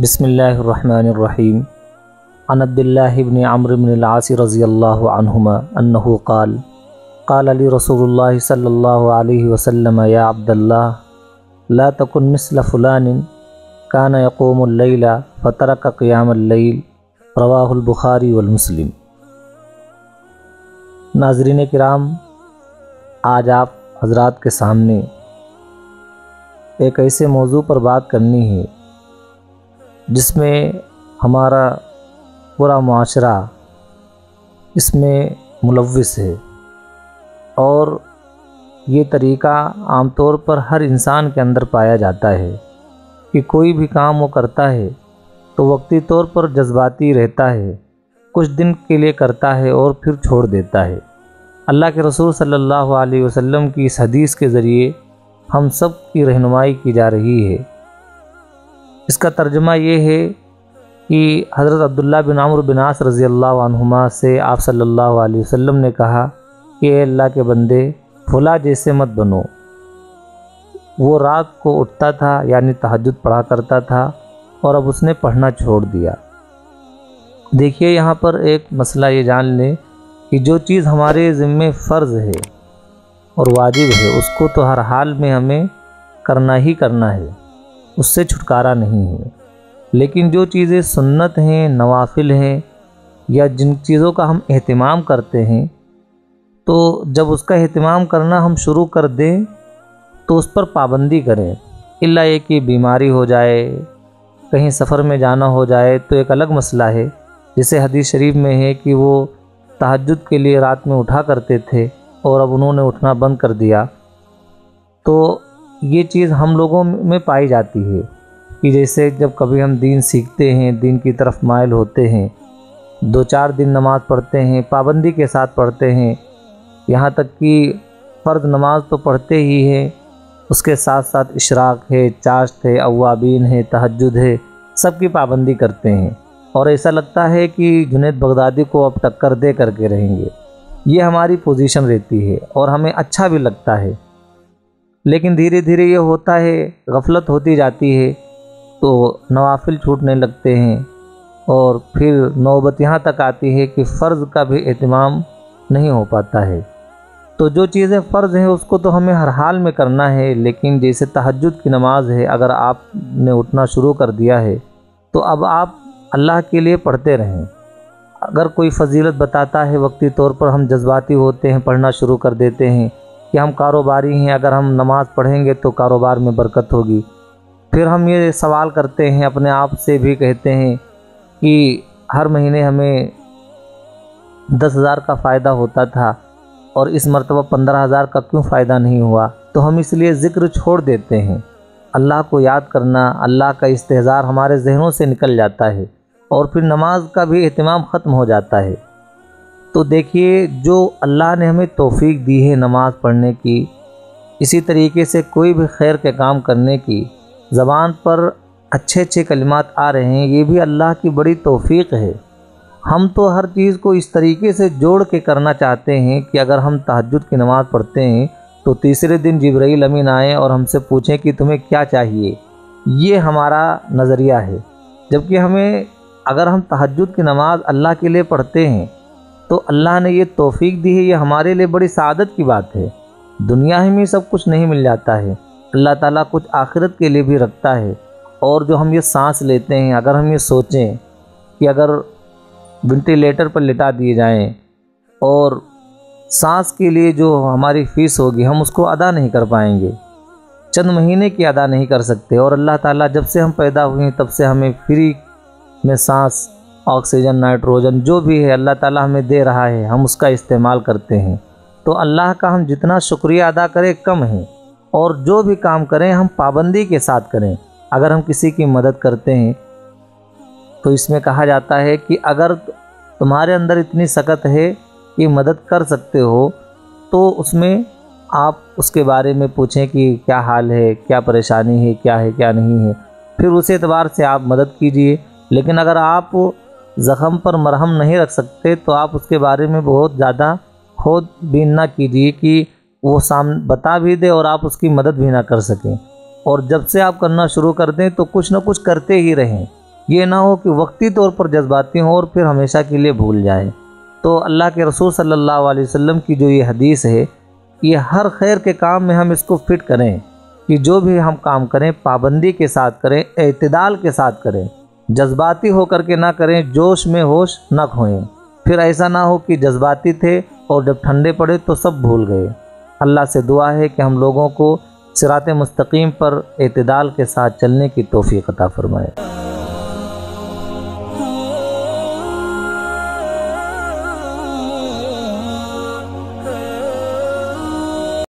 بسم اللہ الرحمن الرحیم عن عبد اللہ بن عمرو بن العاص رضی اللہ عنہما انہ قال قال علی رسول اللہ صلی اللہ علیہ وسلم یا عبد اللہ لا تکن مثل فلان کان یقوم اللیل فترک قیام اللیل رواہ البخاری والمسلم۔ ناظرین کرام، آج آپ حضرات کے سامنے ایک ایسے موضوع پر بات کرنی ہے جس میں ہمارا پورا معاشرہ اس میں ملوث ہے، اور یہ طریقہ عام طور پر ہر انسان کے اندر پایا جاتا ہے کہ کوئی بھی کام وہ کرتا ہے تو وقتی طور پر جذباتی رہتا ہے، کچھ دن کے لیے کرتا ہے اور پھر چھوڑ دیتا ہے۔ اللہ کے رسول صلی اللہ علیہ وسلم کی اس حدیث کے ذریعے ہم سب کی رہنمائی کی جا رہی ہے۔ اس کا ترجمہ یہ ہے کہ حضرت عبداللہ بن عمرو بن عاص رضی اللہ عنہما سے آپ صلی اللہ علیہ وسلم نے کہا کہ اے اللہ کے بندے، فلاں جیسے مت بنو۔ وہ رات کو اٹھتا تھا، یعنی تہجد پڑھا کرتا تھا، اور اب اس نے پڑھنا چھوڑ دیا۔ دیکھیے، یہاں پر ایک مسئلہ یہ جان لیں کہ جو چیز ہمارے ذمے فرض ہے اور واجب ہے، اس کو تو ہر حال میں ہمیں کرنا ہی کرنا ہے، اس سے چھٹکارا نہیں ہے۔ لیکن جو چیزیں سنت ہیں، نوافل ہیں، یا جن چیزوں کا ہم اہتمام کرتے ہیں، تو جب اس کا اہتمام کرنا ہم شروع کر دیں تو اس پر پابندی کریں، الا یہ کہ بیماری ہو جائے، کہیں سفر میں جانا ہو جائے تو ایک الگ مسئلہ ہے۔ جیسے حدیث شریف میں ہے کہ وہ تہجد کے لیے رات میں اٹھا کرتے تھے اور اب انہوں نے اٹھنا بند کر دیا، تو یہ چیز ہم لوگوں میں پائی جاتی ہے کہ جیسے جب کبھی ہم دین سیکھتے ہیں، دین کی طرف مائل ہوتے ہیں، 2-4 دن نماز پڑھتے ہیں، پابندی کے ساتھ پڑھتے ہیں، یہاں تک کہ فرض نماز تو پڑھتے ہی ہیں، اس کے ساتھ ساتھ اشراق ہے، چاشت ہے، اوابین ہے، تہجد ہے، سب کی پابندی کرتے ہیں، اور ایسا لگتا ہے کہ جنید بغدادی کو اب ٹکر دے کر کے رہیں گے۔ یہ ہماری پوزیشن رہتی ہے اور ہمیں اچھا بھی لگتا ہے، لیکن دھیرے دھیرے یہ ہوتا ہے، غفلت ہوتی جاتی ہے تو نوافل چھوٹنے لگتے ہیں، اور پھر نوبت یہاں تک آتی ہے کہ فرض کا بھی اہتمام نہیں ہو پاتا ہے۔ تو جو چیزیں فرض ہیں اس کو تو ہمیں ہر حال میں کرنا ہے، لیکن جیسے تہجد کی نماز ہے، اگر آپ نے اٹھنا شروع کر دیا ہے تو اب آپ اللہ کے لیے پڑھتے رہیں۔ اگر کوئی فضیلت بتاتا ہے، وقتی طور پر ہم جذباتی ہوتے ہیں، پڑھنا شروع کر دیتے ہیں کہ ہم کاروباری ہیں، اگر ہم نماز پڑھیں گے تو کاروبار میں برکت ہوگی۔ پھر ہم یہ سوال کرتے ہیں، اپنے آپ سے بھی کہتے ہیں کہ ہر مہینے ہمیں 10,000 کا فائدہ ہوتا تھا اور اس مرتبہ 15,000 کا کیوں فائدہ نہیں ہوا؟ تو ہم اس لیے ذکر چھوڑ دیتے ہیں۔ اللہ کو یاد کرنا، اللہ کا استحضار ہمارے ذہنوں سے نکل جاتا ہے، اور پھر نماز کا بھی اہتمام ختم ہو جاتا ہے۔ تو دیکھیے، جو اللہ نے ہمیں توفیق دی ہے نماز پڑھنے کی، اسی طریقے سے کوئی بھی خیر کے کام کرنے کی، زبان پر اچھے اچھے کلمات آ رہے ہیں، یہ بھی اللہ کی بڑی توفیق ہے۔ ہم تو ہر چیز کو اس طریقے سے جوڑ کے کرنا چاہتے ہیں کہ اگر ہم تہجد کی نماز پڑھتے ہیں تو تیسرے دن جبرائیل امین آئیں اور ہم سے پوچھیں کہ تمہیں کیا چاہیے۔ یہ ہمارا نظریہ ہے، جبکہ ہمیں، اگر ہم تہجد کی نماز اللہ کے لیے پڑھتے ہیں تو اللہ نے یہ توفیق دی ہے، یہ ہمارے لیے بڑی سعادت کی بات ہے۔ دنیا ہی میں سب کچھ نہیں مل جاتا ہے، اللہ تعالیٰ کچھ آخرت کے لیے بھی رکھتا ہے۔ اور جو ہم یہ سانس لیتے ہیں، اگر ہم یہ سوچیں کہ اگر وینٹیلیٹر پر لٹا دیے جائیں اور سانس کے لیے جو ہماری فیس ہوگی ہم اس کو ادا نہیں کر پائیں گے، چند مہینے کی ادا نہیں کر سکتے، اور اللہ تعالیٰ جب سے ہم پیدا ہوئے ہیں تب سے ہمیں فری میں سانس، آکسیجن، نائٹروجن جو بھی ہے اللہ تعالیٰ ہمیں دے رہا ہے، ہم اس کا استعمال کرتے ہیں۔ تو اللہ کا ہم جتنا شکریہ ادا کریں کم ہے، اور جو بھی کام کریں ہم پابندی کے ساتھ کریں۔ اگر ہم کسی کی مدد کرتے ہیں تو اس میں کہا جاتا ہے کہ اگر تمہارے اندر اتنی سکت ہے کہ مدد کر سکتے ہو تو اس میں آپ اس کے بارے میں پوچھیں کہ کیا حال ہے، کیا پریشانی ہے، کیا نہیں ہے، پھر اس اعتبار سے آپ مدد کیجئے۔ لیکن اگر آپ زخم پر مرہم نہیں رکھ سکتے تو آپ اس کے بارے میں بہت زیادہ خود بین نہ کیجیے کہ وہ بتا بھی دے اور آپ اس کی مدد بھی نہ کر سکیں۔ اور جب سے آپ کرنا شروع کر دیں تو کچھ نہ کچھ کرتے ہی رہیں، یہ نہ ہو کہ وقتی طور پر جذباتی ہوں اور پھر ہمیشہ کے لیے بھول جائیں۔ تو اللہ کے رسول صلی اللہ علیہ وسلم کی جو یہ حدیث ہے، یہ ہر خیر کے کام میں ہم اس کو فٹ کریں کہ جو بھی ہم کام کریں پابندی کے ساتھ کریں، اعتدال کے ساتھ کریں، جذباتی ہو کر کے نہ کریں، جوش میں ہوش نہ کھوئیں۔ پھر ایسا نہ ہو کہ جذباتی تھے اور جب ٹھنڈے پڑے تو سب بھول گئے۔ اللہ سے دعا ہے کہ ہم لوگوں کو صراط مستقیم پر اعتدال کے ساتھ چلنے کی توفیق عطا فرمائے۔